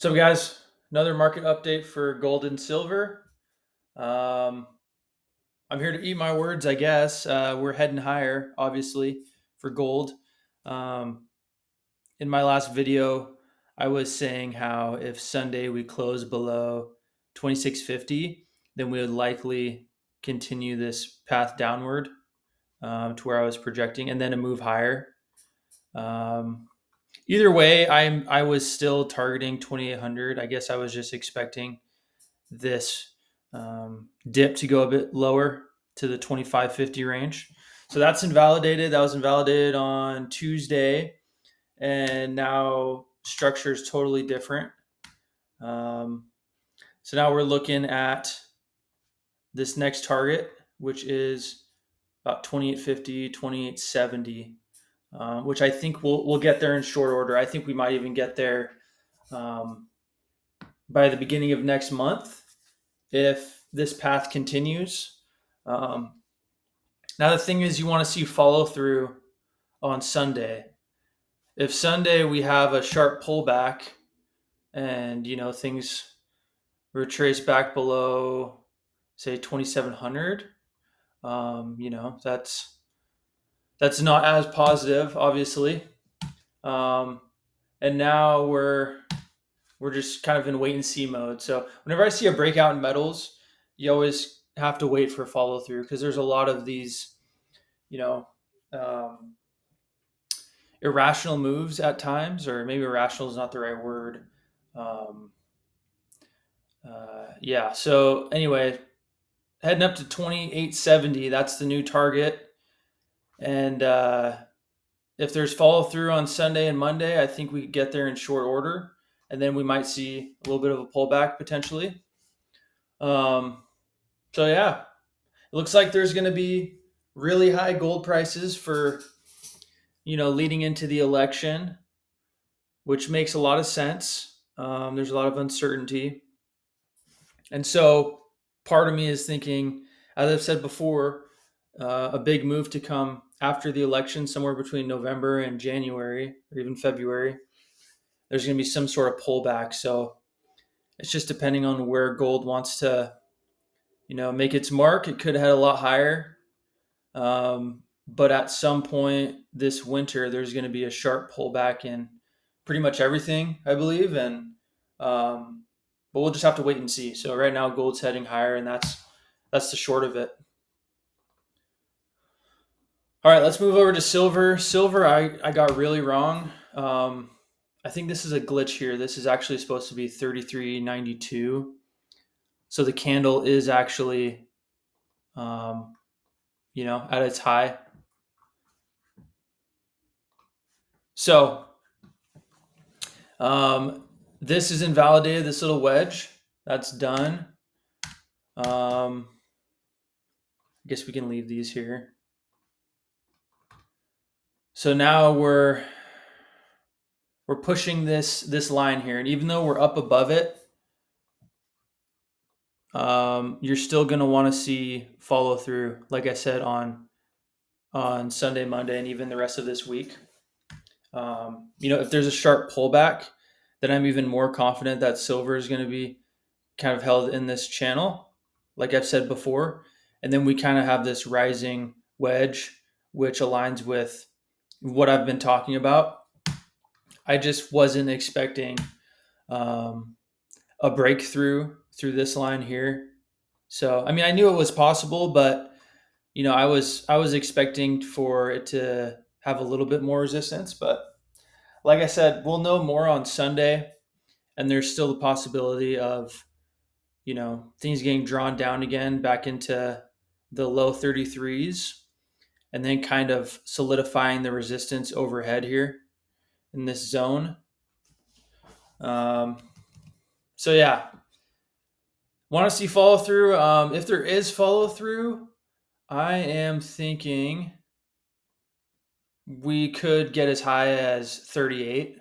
So, guys, another market update for gold and silver. Um, I'm here to eat my words, I guess. We're heading higher, obviously, for gold. Um, in my last video, I was saying how if Sunday we close below 2650, then we would likely continue this path downward to where I was projecting, and then a move higher. Um, Either way, I was still targeting 2800. I guess I was just expecting this dip to go a bit lower to the 2550 range. So that's invalidated. That was invalidated on Tuesday, and now structure is totally different. Um, so now we're looking at this next target, which is about 2850, 2870, which I think we'll get there in short order. I think we might even get there um, by the beginning of next month if this path continues. Um, Now the thing is, you want to see follow through on Sunday. If Sunday we have a sharp pullback and things retrace back below, say 2,700, that's not as positive, obviously. Um, and now we're just kind of in wait and see mode. So whenever I see a breakout in metals, you always have to wait for follow through because there's a lot of these, you know, um, irrational moves at times, or maybe irrational is not the right word. Um, yeah. So anyway, heading up to 2870, that's the new target. And if there's follow through on Sunday and Monday, I think we could get there in short order, and then we might see a little bit of a pullback potentially. Um, so yeah, it looks like there's going to be really high gold prices for leading into the election, which makes a lot of sense. There's a lot of uncertainty. And so part of me is thinking, as I've said before, a big move to come after the election, somewhere between November and January, or even February. There's going to be some sort of pullback. So it's just depending on where gold wants to, make its mark. It could head a lot higher. But at some point this winter, there's going to be a sharp pullback in pretty much everything, I believe. And but we'll just have to wait and see. So right now, gold's heading higher, and that's the short of it. All right, let's move over to silver. Silver, I got really wrong. I think this is a glitch here. This is actually supposed to be 33.92. So the candle is actually, at its high. So this is invalidated. This little wedge, that's done. I guess we can leave these here. So now we're pushing this line here, and even though we're up above it, you're still going to want to see follow through, like I said, on Sunday, Monday, and even the rest of this week. If there's a sharp pullback, then I'm even more confident that silver is going to be kind of held in this channel, like I've said before. And then we kind of have this rising wedge, which aligns with what I've been talking about. I just wasn't expecting a breakthrough through this line here. So, I mean, I knew it was possible, but I was expecting for it to have a little bit more resistance. But like I said, we'll know more on Sunday, and there's still the possibility of things getting drawn down again back into the low 33s, and then kind of solidifying the resistance overhead here in this zone. Um, so yeah, want to see follow through. If there is follow through, I am thinking we could get as high as 38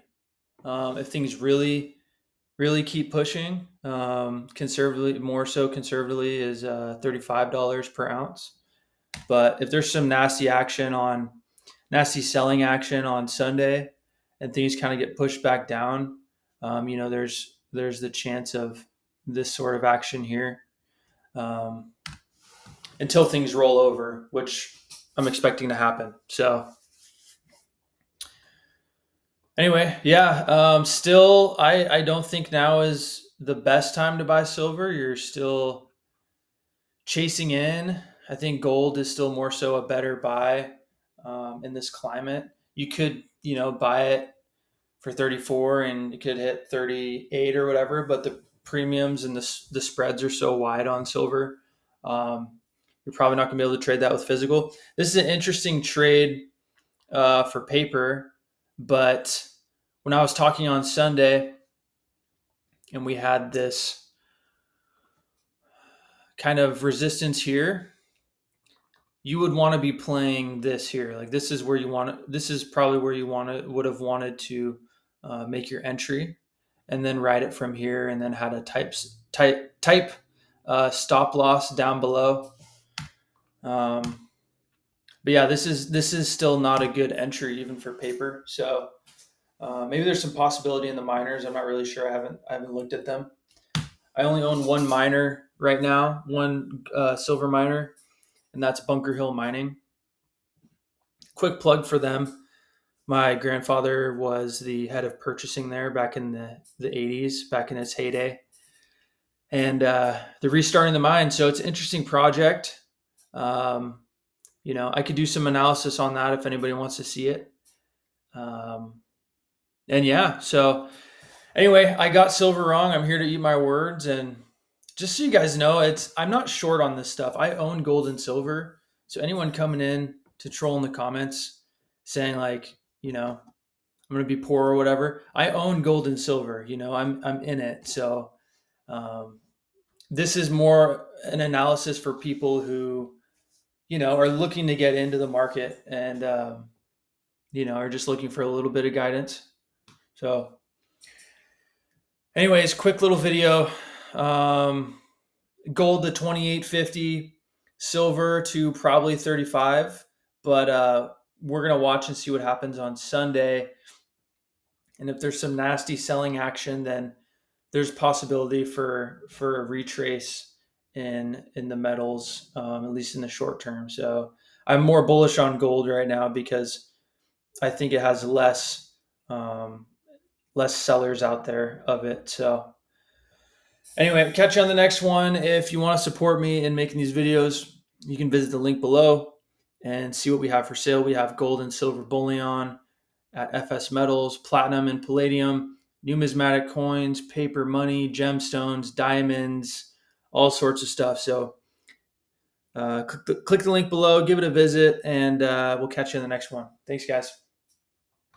if things really, really keep pushing. Conservatively, more so conservatively, is $35 per ounce. But if there's some nasty selling action on Sunday, and things kind of get pushed back down, there's the chance of this sort of action here um, until things roll over, which I'm expecting to happen. So anyway, yeah, still, I don't think now is the best time to buy silver. You're still chasing in. I think gold is still more so a better buy in this climate. You could, buy it for 34 and it could hit 38 or whatever, but the premiums and the spreads are so wide on silver. You're probably not going to be able to trade that with physical. This is an interesting trade for paper, but when I was talking on Sunday and we had this kind of resistance here, you would want to be playing this here. Like this is where you want to, this is probably where you would have wanted to make your entry and then ride it from here and then had a type stop loss down below. But yeah, this is still not a good entry even for paper. So maybe there's some possibility in the miners. I'm not really sure. I haven't looked at them. I only own one miner right now, one silver miner, and that's Bunker Hill Mining. Quick plug for them. My grandfather was the head of purchasing there back in the 80s, back in its heyday. And they're restarting the mine. So it's an interesting project. I could do some analysis on that if anybody wants to see it. And yeah, so anyway, I got silver wrong. I'm here to eat my words. And just so you guys know, I'm not short on this stuff. I own gold and silver. So anyone coming in to troll in the comments saying like, I'm going to be poor or whatever. I own gold and silver. I'm in it. So this is more an analysis for people who, are looking to get into the market and are just looking for a little bit of guidance. So, anyways, quick little video. Gold to 28.50, silver to probably 35. But we're gonna watch and see what happens on Sunday. And if there's some nasty selling action, then there's possibility for a retrace in the metals, at least in the short term. So I'm more bullish on gold right now because I think it has less sellers out there of it. So anyway, catch you on the next one. If you want to support me in making these videos, you can visit the link below and see what we have for sale. We have gold and silver bullion at FS Metals, platinum and palladium, numismatic coins, paper money, gemstones, diamonds, all sorts of stuff. So click the link below, give it a visit, and we'll catch you in the next one. Thanks, guys.